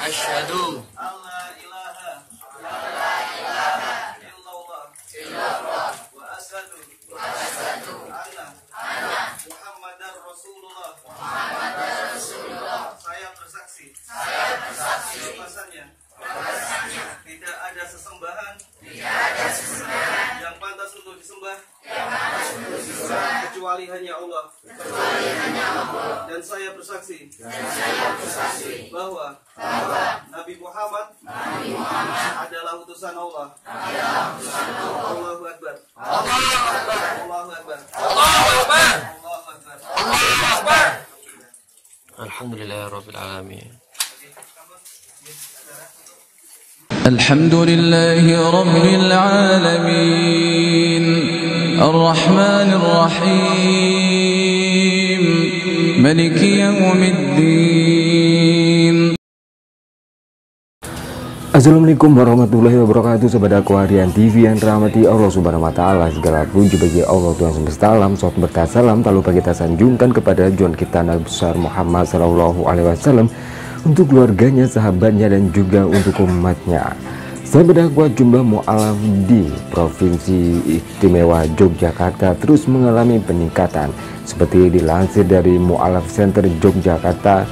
Asyhadu alla ilaha illallah wa asyhadu anna Muhammadar Rasulullah. Saya bersaksi bahwasanya tidak ada sesembahan yang pantas untuk disembah kecuali hanya Allah. Dan saya bersaksi bahwa Nabi Muhammad adalah utusan Allah. Allahu Akbar. Allahu Akbar. Allahu Akbar. Alhamdulillahirabbil alamin. Alhamdulillahi rabbil alamin. Ar-Rahmanir Rahim. Maliki yaumiddin. Assalamualaikum warahmatullahi wabarakatuh. Sobat Aquarian TV yang dirahmati Allah Subhanahu wa taala. Segala puji bagi Allah Tuhan semesta alam. Salawat berkah salam tak lupa kita sanjungkan kepada junjungan kita Nabi besar Muhammad sallallahu alaihi wasallam, untuk keluarganya, sahabatnya, dan juga untuk umatnya. Sahabat Aqua, jumlah mu'alaf di Provinsi Istimewa Yogyakarta terus mengalami peningkatan. Seperti dilansir dari Mu'alaf Center Yogyakarta,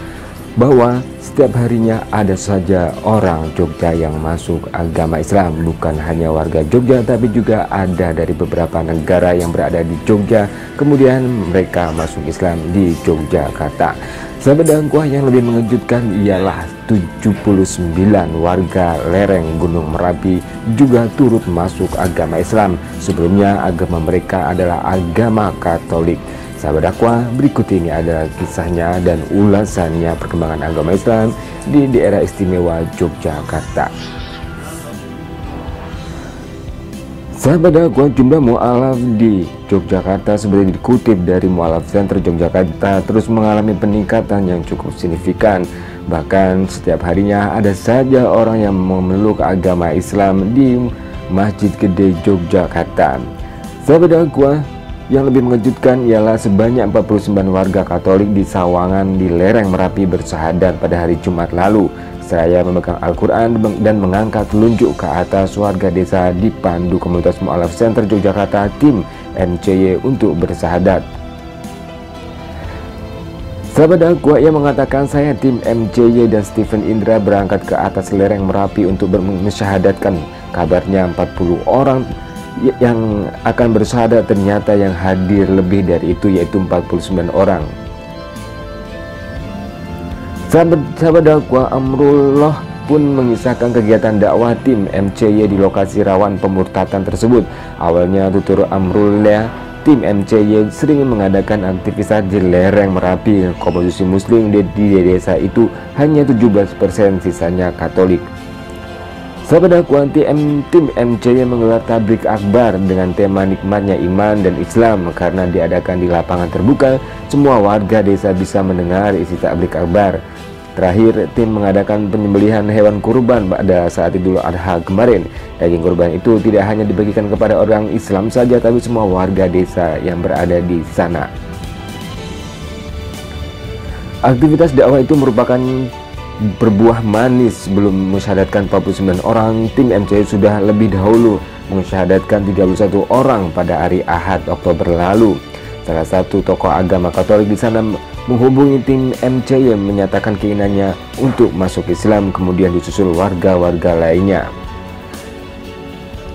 bahwa setiap harinya ada saja orang Jogja yang masuk agama Islam. Bukan hanya warga Jogja, tapi juga ada dari beberapa negara yang berada di Jogja, kemudian mereka masuk Islam di Yogyakarta. Sahabat Aqua, yang lebih mengejutkan ialah 79 warga lereng Gunung Merapi juga turut masuk agama Islam. Sebelumnya agama mereka adalah agama Katolik. Sahabat Aqua, berikut ini adalah kisahnya dan ulasannya perkembangan agama Islam di daerah istimewa Yogyakarta. Sahabat Aqua, jumlah mu'alaf di Yogyakarta seperti dikutip dari Mu'alaf Center Yogyakarta terus mengalami peningkatan yang cukup signifikan. Bahkan setiap harinya ada saja orang yang memeluk agama Islam di Masjid Gede Yogyakarta. Sahabat Aqua, yang lebih mengejutkan ialah sebanyak 49 warga Katolik di Sawangan di lereng Merapi bersyahadat pada hari Jumat lalu. Saya memegang Al-Quran dan mengangkat telunjuk ke atas warga desa dipandu komunitas Mu'alaf Center Yogyakarta tim MCY untuk bersyahadat. Sahabat Aqua, yang mengatakan, saya tim MCY dan Stephen Indra berangkat ke atas lereng Merapi untuk mensyahadatkan. Kabarnya 40 orang yang akan bersyahadat, ternyata yang hadir lebih dari itu, yaitu 49 orang. Sahabat Aqua, Amrullah pun mengisahkan kegiatan dakwah tim MCY di lokasi rawan pemurtadan tersebut. Awalnya tutur Amrullah, tim MCY sering mengadakan aktivitas di lereng Merapi. Komposisi muslim di desa itu hanya 17%, sisanya Katolik. Sahabat Aqua, tim MCY menggelar tablik akbar dengan tema nikmatnya iman dan Islam. Karena diadakan di lapangan terbuka, semua warga desa bisa mendengar isi tablik akbar. Terakhir, tim mengadakan penyembelihan hewan kurban pada saat Idul Adha kemarin. Daging kurban itu tidak hanya dibagikan kepada orang Islam saja, tapi semua warga desa yang berada di sana. Aktivitas dakwah itu merupakan berbuah manis. Sebelum mensyahadatkan 49 orang, tim MCY sudah lebih dahulu mensyahadatkan 31 orang pada hari Ahad Oktober lalu. Salah satu tokoh agama Katolik di sana menghubungi tim MCY menyatakan keinginannya untuk masuk Islam, kemudian disusul warga-warga lainnya.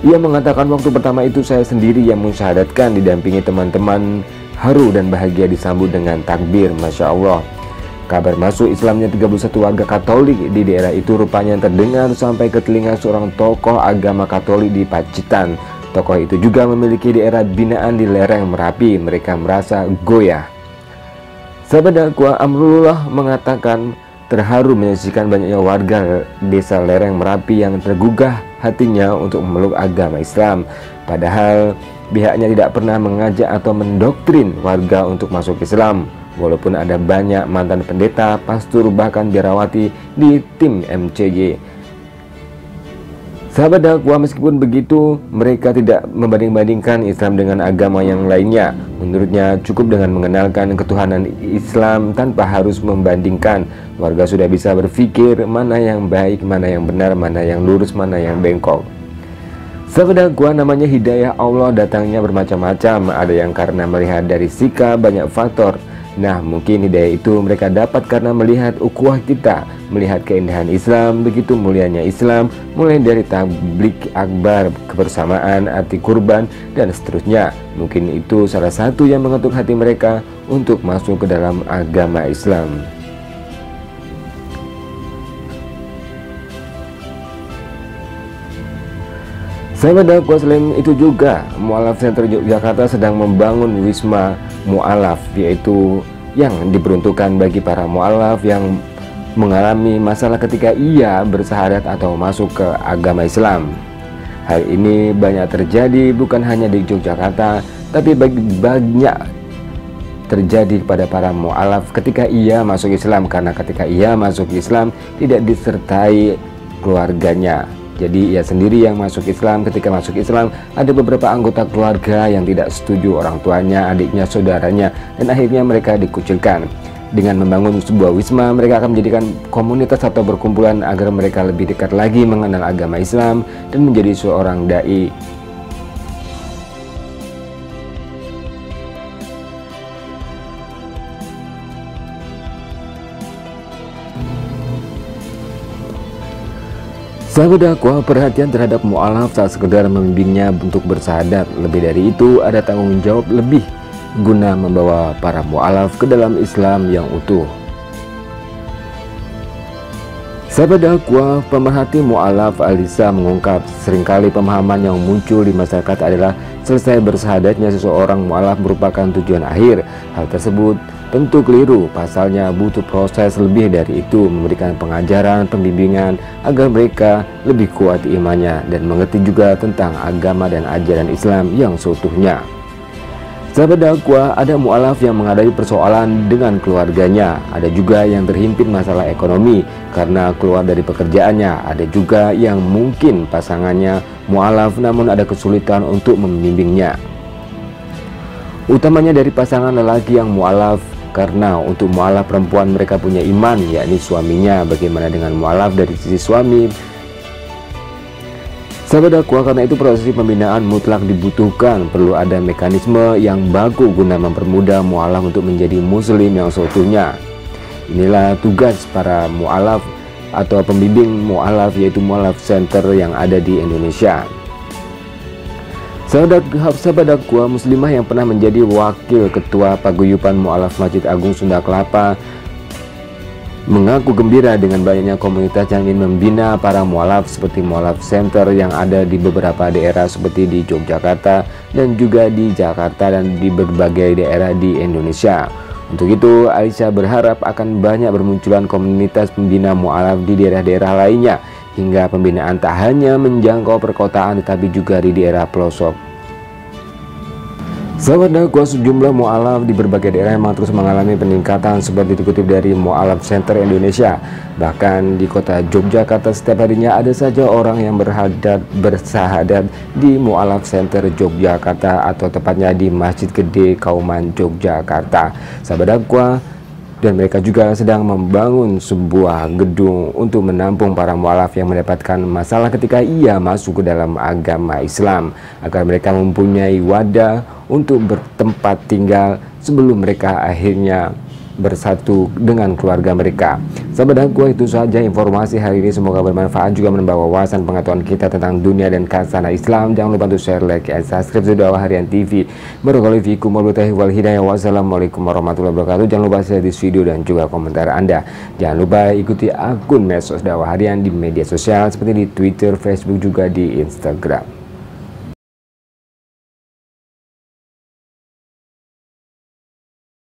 Ia mengatakan, waktu pertama itu saya sendiri yang mensyahadatkan, didampingi teman-teman. Haru dan bahagia disambut dengan takbir. Masya Allah. Kabar masuk Islamnya 31 warga Katolik di daerah itu rupanya terdengar sampai ke telinga seorang tokoh agama Katolik di Pacitan. Tokoh itu juga memiliki daerah binaan di lereng Merapi. Mereka merasa goyah. Sahabat Aqua, Amrullah mengatakan terharu menyaksikan banyaknya warga desa lereng Merapi yang tergugah hatinya untuk memeluk agama Islam. Padahal pihaknya tidak pernah mengajak atau mendoktrin warga untuk masuk Islam. Walaupun ada banyak mantan pendeta, pastor, bahkan biarawati di tim MCY. Sahabat dakwah, meskipun begitu, mereka tidak membanding-bandingkan Islam dengan agama yang lainnya. Menurutnya, cukup dengan mengenalkan ketuhanan Islam tanpa harus membandingkan. Warga sudah bisa berpikir mana yang baik, mana yang benar, mana yang lurus, mana yang bengkok. Sahabat dakwah, namanya hidayah Allah datangnya bermacam-macam. Ada yang karena melihat dari sikap, banyak faktor. Nah, mungkin hidayah itu mereka dapat karena melihat ukhuwah kita, melihat keindahan Islam, begitu mulianya Islam, mulai dari tabligh akbar, kebersamaan, arti kurban, dan seterusnya. Mungkin itu salah satu yang mengetuk hati mereka untuk masuk ke dalam agama Islam. Sahabat dakwah, selain itu juga Mu'alaf Center Yogyakarta sedang membangun Wisma Mu'alaf, yaitu yang diperuntukkan bagi para mu'alaf yang mengalami masalah ketika ia bersahadat atau masuk ke agama Islam. Hal ini banyak terjadi bukan hanya di Yogyakarta, tapi banyak terjadi kepada para mu'alaf ketika ia masuk Islam, karena ketika ia masuk Islam tidak disertai keluarganya. Jadi ia sendiri yang masuk Islam. Ketika masuk Islam, ada beberapa anggota keluarga yang tidak setuju, orang tuanya, adiknya, saudaranya, dan akhirnya mereka dikucilkan. Dengan membangun sebuah wisma, mereka akan menjadikan komunitas atau berkumpulan agar mereka lebih dekat lagi mengenal agama Islam dan menjadi seorang dai. Sahabat dakwah, perhatian terhadap mu'alaf tak sekedar membimbingnya untuk bersahadat. Lebih dari itu, ada tanggung jawab lebih guna membawa para mu'alaf ke dalam Islam yang utuh. Sahabat dakwah, pemerhati mu'alaf Alisa mengungkap, seringkali pemahaman yang muncul di masyarakat adalah selesai bersahadatnya seseorang mu'alaf merupakan tujuan akhir. Hal tersebut tentu keliru. Pasalnya butuh proses lebih dari itu, memberikan pengajaran, pembimbingan agar mereka lebih kuat imannya dan mengerti juga tentang agama dan ajaran Islam yang seutuhnya. Sahabat dakwah, ada mu'alaf yang menghadapi persoalan dengan keluarganya. Ada juga yang terhimpit masalah ekonomi karena keluar dari pekerjaannya. Ada juga yang mungkin pasangannya mu'alaf namun ada kesulitan untuk membimbingnya. Utamanya dari pasangan lelaki yang mu'alaf, karena untuk mu'alaf perempuan mereka punya iman, yakni suaminya. Bagaimana dengan mu'alaf dari sisi suami? Sahabat dakwah, karena itu proses pembinaan mutlak dibutuhkan. Perlu ada mekanisme yang baku guna mempermudah mu'alaf untuk menjadi muslim yang seutuhnya. Inilah tugas para mu'alaf atau pembimbing mu'alaf, yaitu Mu'alaf Center yang ada di Indonesia. Sahabat dakwah, muslimah yang pernah menjadi wakil ketua paguyuban mu'alaf Masjid Agung Sunda Kelapa mengaku gembira dengan banyaknya komunitas yang ingin membina para mu'alaf seperti Mu'alaf Center yang ada di beberapa daerah seperti di Yogyakarta dan juga di Jakarta dan di berbagai daerah di Indonesia. Untuk itu, Aisyah berharap akan banyak bermunculan komunitas pembina mu'alaf di daerah-daerah lainnya, hingga pembinaan tak hanya menjangkau perkotaan tetapi juga di daerah pelosok. Sahabat dakwah, sejumlah mu'alaf di berbagai daerah memang terus mengalami peningkatan seperti dikutip dari Mu'alaf Center Indonesia. Bahkan di kota Yogyakarta setiap harinya ada saja orang yang bersahadat di Mu'alaf Center Yogyakarta, atau tepatnya di Masjid Gede Kauman Yogyakarta. Sahabat dakwah, dan mereka juga sedang membangun sebuah gedung untuk menampung para mu'alaf yang mendapatkan masalah ketika ia masuk ke dalam agama Islam, agar mereka mempunyai wadah untuk bertempat tinggal sebelum mereka akhirnya bersatu dengan keluarga mereka. Sahabat dakwah, itu saja informasi hari ini, semoga bermanfaat juga menambah wawasan pengetahuan kita tentang dunia dan khazanah Islam. Jangan lupa untuk share, like, dan subscribe Dakwah Harian TV. Barakallahu fiikum wabillahi wal hidayah. Wassalamualaikum warahmatullahi wabarakatuh. Jangan lupa share di video dan juga komentar Anda. Jangan lupa ikuti akun medsos Dakwah Harian di media sosial seperti di Twitter, Facebook, juga di Instagram.